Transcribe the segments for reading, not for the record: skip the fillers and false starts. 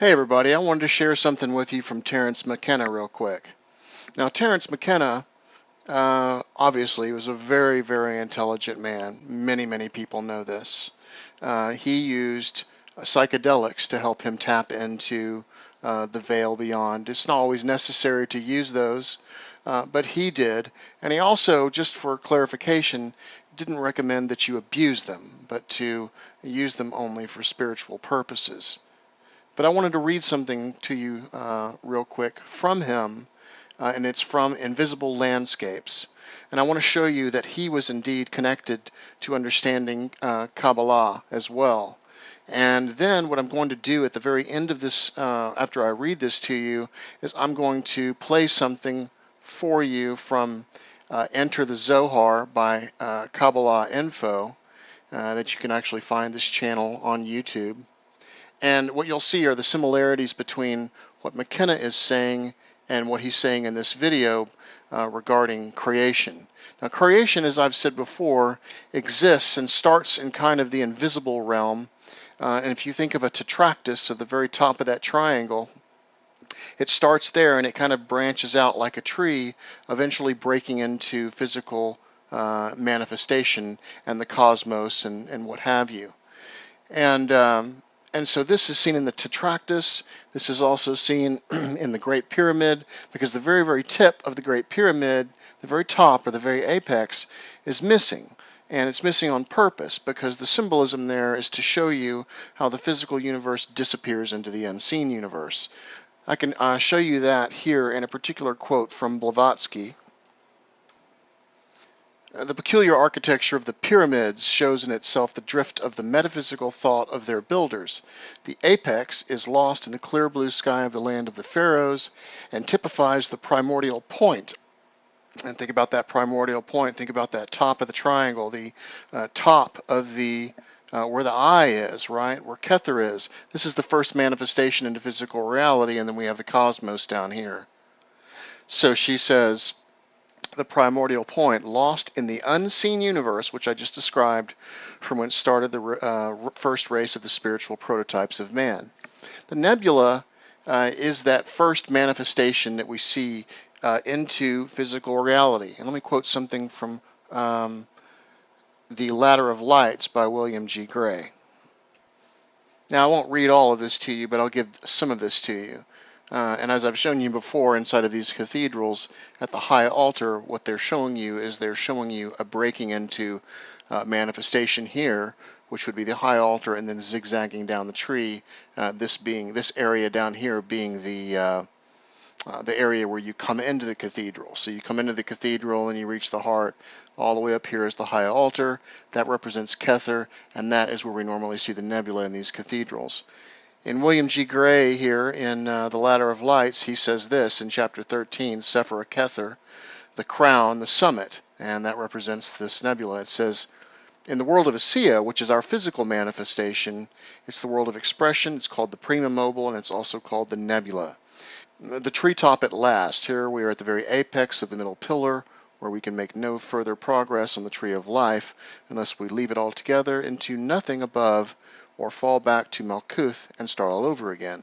Hey everybody, I wanted to share something with you from Terence McKenna real quick. Now, Terence McKenna obviously was a very, very intelligent man. Many people know this. He used psychedelics to help him tap into the veil beyond. It's not always necessary to use those, but he did. And he also, just for clarification, didn't recommend that you abuse them, but to use them only for spiritual purposes. But I wanted to read something to you real quick from him, and it's from Invisible Landscapes. And I want to show you that he was indeed connected to understanding Kabbalah as well. And then what I'm going to do at the very end of this, after I read this to you, is I'm going to play something for you from Enter the Zohar by Kabbalah Info that you can actually find this channel on YouTube. And what you'll see are the similarities between what McKenna is saying and what he's saying in this video regarding creation. Now, creation, as I've said before, exists and starts in kind of the invisible realm. And if you think of a tetractys at the very top of that triangle, it starts there and it kind of branches out like a tree, eventually breaking into physical manifestation and the cosmos and what have you. And so this is seen in the tetractys. This is also seen in the Great Pyramid, because the very, very tip of the Great Pyramid, the very top or the very apex, is missing. And it's missing on purpose, because the symbolism there is to show you how the physical universe disappears into the unseen universe. I can show you that here in a particular quote from Blavatsky. The peculiar architecture of the pyramids shows in itself the drift of the metaphysical thought of their builders. The apex is lost in the clear blue sky of the land of the pharaohs and typifies the primordial point. And think about that primordial point. Think about that top of the triangle, the top of the where the eye is, right? Where Kether is. This is the first manifestation into physical reality, and then we have the cosmos down here. So she says, the primordial point, lost in the unseen universe, which I just described, from whence started the first race of the spiritual prototypes of man. The nebula is that first manifestation that we see into physical reality. And let me quote something from The Ladder of Lights by William G. Gray. Now, I won't read all of this to you, but I'll give some of this to you. And as I've shown you before, inside of these cathedrals, at the high altar, what they're showing you is they're showing you a breaking into manifestation here, which would be the high altar, and then zigzagging down the tree. This area down here being the area where you come into the cathedral. So you come into the cathedral and you reach the heart. All the way up here is the high altar. That represents Kether, and that is where we normally see the nebula in these cathedrals. In William G. Gray here in The Ladder of Lights, he says this in chapter 13, Sephira Kether, the crown, the summit, and that represents this nebula. It says, in the world of Asiya, which is our physical manifestation, it's the world of expression. It's called the prima mobile, and it's also called the nebula. The treetop at last. Here we are at the very apex of the middle pillar, where we can make no further progress on the tree of life unless we leave it altogether into nothing above, or fall back to Malkuth and start all over again.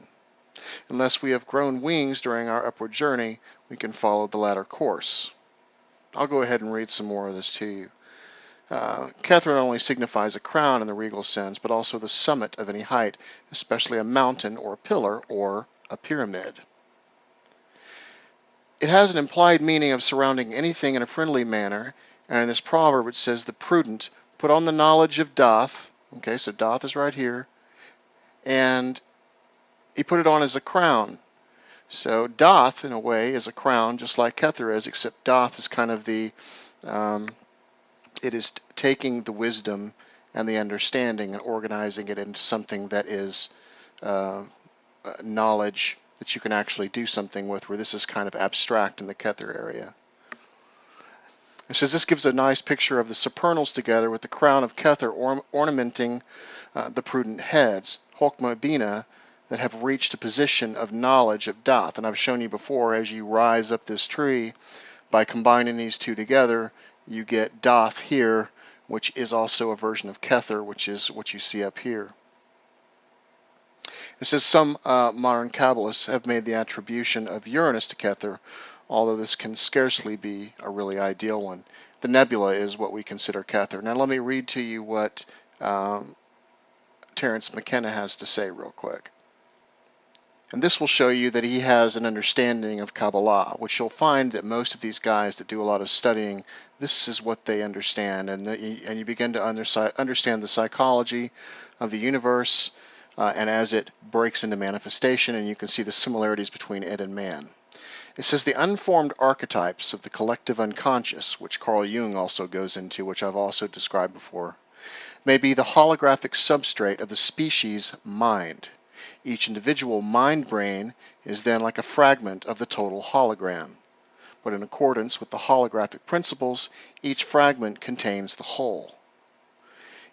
Unless we have grown wings during our upward journey, we can follow the latter course. I'll go ahead and read some more of this to you. Kether not only signifies a crown in the regal sense, but also the summit of any height, especially a mountain or a pillar or a pyramid. It has an implied meaning of surrounding anything in a friendly manner, and in this proverb it says, the prudent put on the knowledge of Doth. Okay, so Doth is right here, and he put it on as a crown. So Doth, in a way, is a crown, just like Kether is, except Doth is kind of the, it is taking the wisdom and the understanding and organizing it into something that is knowledge that you can actually do something with, where this is kind of abstract in the Kether area. It says this gives a nice picture of the supernals together with the crown of Kether ornamenting the prudent heads, Hokmah Bina, that have reached a position of knowledge of Doth. And I've shown you before, as you rise up this tree, by combining these two together, you get Doth here, which is also a version of Kether, which is what you see up here. It says some modern Kabbalists have made the attribution of Uranus to Kether, although this can scarcely be a really ideal one. The nebula is what we consider Kether. Now let me read to you what Terence McKenna has to say real quick. And this will show you that he has an understanding of Kabbalah, which you'll find that most of these guys that do a lot of studying, this is what they understand, and you begin to understand the psychology of the universe, and as it breaks into manifestation, and you can see the similarities between it and man. It says the unformed archetypes of the collective unconscious, which Carl Jung also goes into, which I've also described before, may be the holographic substrate of the species mind. Each individual mind brain is then like a fragment of the total hologram. But in accordance with the holographic principles, each fragment contains the whole.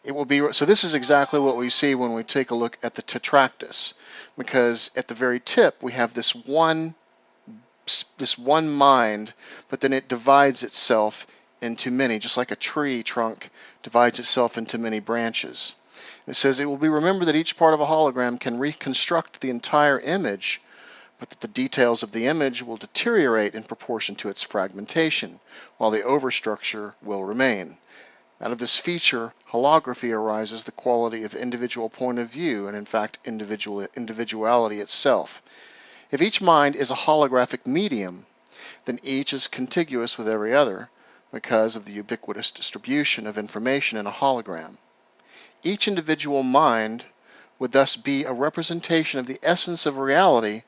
It will be, so this is exactly what we see when we take a look at the tetractys, because at the very tip we have this one mind, but then it divides itself into many, just like a tree trunk divides itself into many branches. It says it will be remembered that each part of a hologram can reconstruct the entire image, but that the details of the image will deteriorate in proportion to its fragmentation, while the overstructure will remain. Out of this feature, holography arises the quality of individual point of view and, in fact, individuality itself. If each mind is a holographic medium, then each is contiguous with every other because of the ubiquitous distribution of information in a hologram. Each individual mind would thus be a representation of the essence of reality,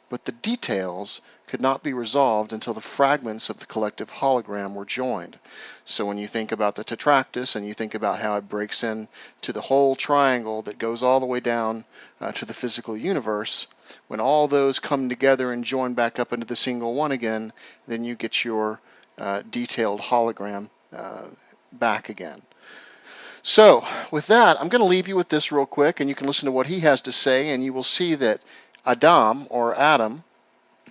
but the details could not be resolved until the fragments of the collective hologram were joined. So when you think about the tetractys and you think about how it breaks in to the whole triangle that goes all the way down to the physical universe, when all those come together and join back up into the single one again, then you get your detailed hologram back again. So with that, I'm going to leave you with this real quick, and you can listen to what he has to say, and you will see that Adam, or Adam,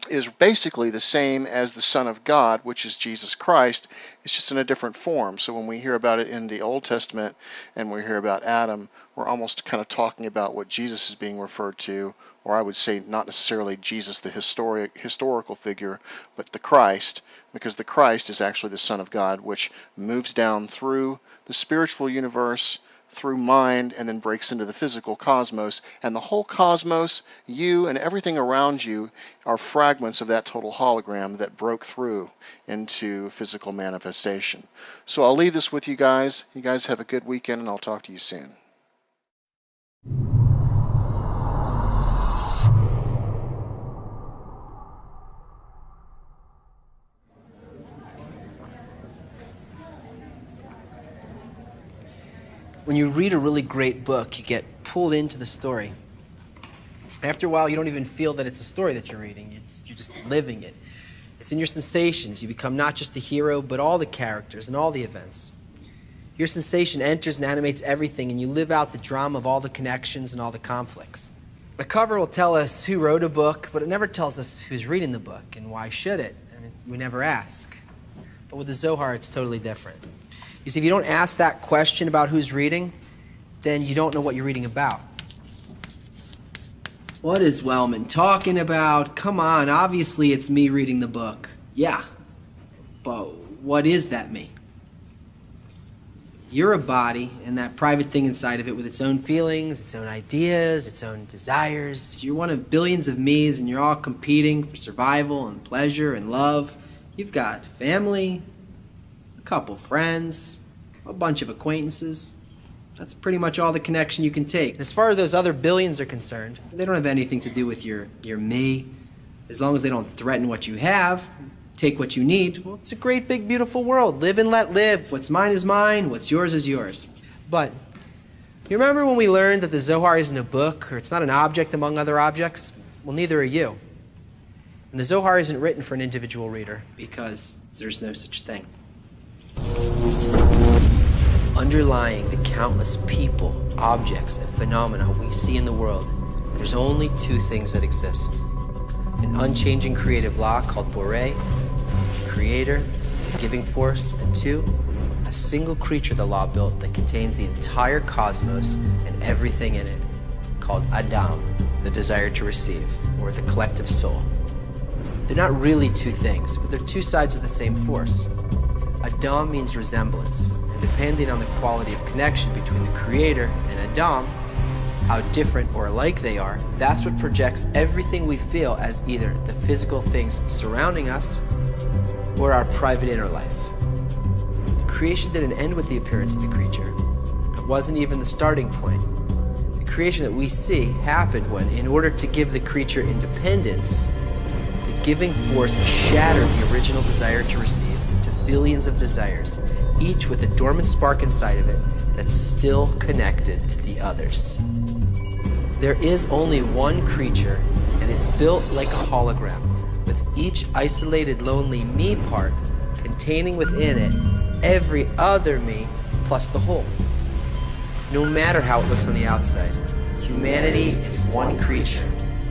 is basically the same as the Son of God, which is Jesus Christ. It's just in a different form. So when we hear about it in the Old Testament and we hear about Adam, we're almost kind of talking about what Jesus is being referred to, or I would say not necessarily Jesus, the historical figure, but the Christ, because the Christ is actually the Son of God, which moves down through the spiritual universe, through mind, and then breaks into the physical cosmos. And the whole cosmos, you and everything around you, are fragments of that total hologram that broke through into physical manifestation. So I'll leave this with you guys. You guys have a good weekend, and I'll talk to you soon. When you read a really great book, you get pulled into the story. After a while, you don't even feel that it's a story that you're reading. You're just living it. It's in your sensations. You become not just the hero, but all the characters and all the events. Your sensation enters and animates everything, and you live out the drama of all the connections and all the conflicts. The cover will tell us who wrote a book, but it never tells us who's reading the book, and why should it? I mean, we never ask. But with the Zohar, it's totally different. You see, if you don't ask that question about who's reading, then you don't know what you're reading about. What is Wellman talking about? Come on, obviously it's me reading the book. Yeah, but what is that me? You're a body, and that private thing inside of it with its own feelings, its own ideas, its own desires. You're one of billions of me's, and you're all competing for survival and pleasure and love. You've got family, a couple friends, a bunch of acquaintances. That's pretty much all the connection you can take. As far as those other billions are concerned, they don't have anything to do with your me. As long as they don't threaten what you have, take what you need, well, it's a great big beautiful world. Live and let live. What's mine is mine, what's yours is yours. But you remember when we learned that the Zohar isn't a book, or it's not an object among other objects? Well, neither are you. And the Zohar isn't written for an individual reader, because there's no such thing. Underlying the countless people, objects, and phenomena we see in the world, there's only two things that exist. An unchanging creative law called Boré, creator, giving force, and two, a single creature the law built that contains the entire cosmos and everything in it, called Adam. the desire to receive, or the collective soul. They're not really two things, but they're two sides of the same force. Adam means resemblance, and depending on the quality of connection between the Creator and Adam, how different or alike they are, that's what projects everything we feel as either the physical things surrounding us or our private inner life. The creation didn't end with the appearance of the creature. It wasn't even the starting point. The creation that we see happened when, in order to give the creature independence, the giving force shattered the original desire to receive into billions of desires, each with a dormant spark inside of it that's still connected to the others. There is only one creature, and it's built like a hologram, with each isolated lonely me part containing within it every other me plus the whole. No matter how it looks on the outside, humanity is one creature,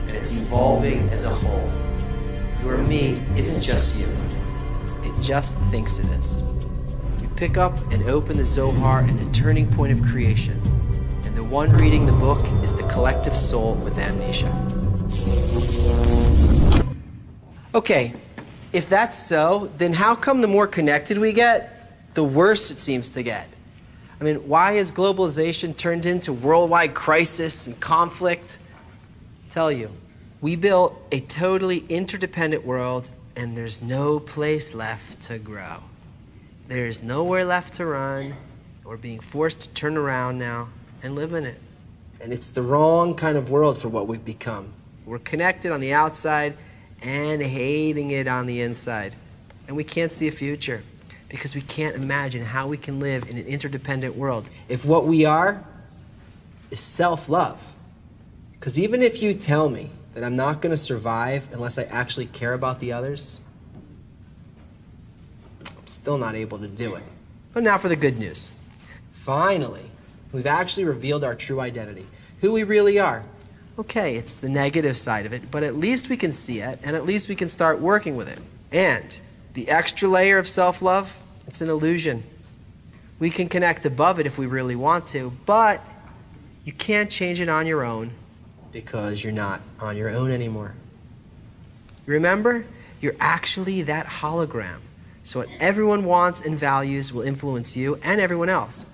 and it's evolving as a whole. Your me isn't just you. It just thinks it is. You pick up and open the Zohar at the turning point of creation, and the one reading the book is the collective soul with amnesia. Okay, if that's so, then how come the more connected we get, the worse it seems to get? I mean, why has globalization turned into worldwide crisis and conflict? Tell you, we built a totally interdependent world, and there's no place left to grow. There's nowhere left to run. We're being forced to turn around now and live in it. And it's the wrong kind of world for what we've become. We're connected on the outside and hating it on the inside. And we can't see a future because we can't imagine how we can live in an interdependent world if what we are is self-love. Because even if you tell me that I'm not going to survive unless I actually care about the others, I'm still not able to do it. But now for the good news. Finally, we've actually revealed our true identity, who we really are. Okay, it's the negative side of it, but at least we can see it, and at least we can start working with it. And the extra layer of self-love, it's an illusion. We can connect above it if we really want to, but you can't change it on your own because you're not on your own anymore. Remember, you're actually that hologram. So what everyone wants and values will influence you and everyone else.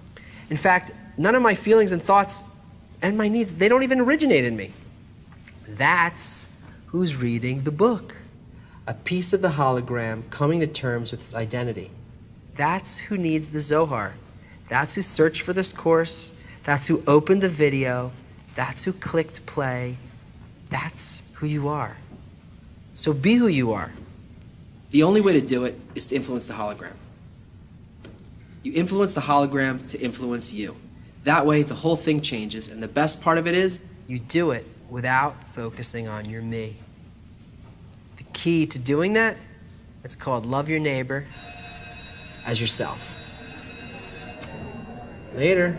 In fact, none of my feelings and thoughts and my needs, they don't even originate in me. That's who's reading the book. A piece of the hologram coming to terms with its identity. That's who needs the Zohar. That's who searched for this course. That's who opened the video. That's who clicked play. That's who you are. So be who you are. The only way to do it is to influence the hologram. You influence the hologram to influence you. That way, the whole thing changes, and the best part of it is, you do it without focusing on your me. The key to doing that, it's called love your neighbor as yourself. Later.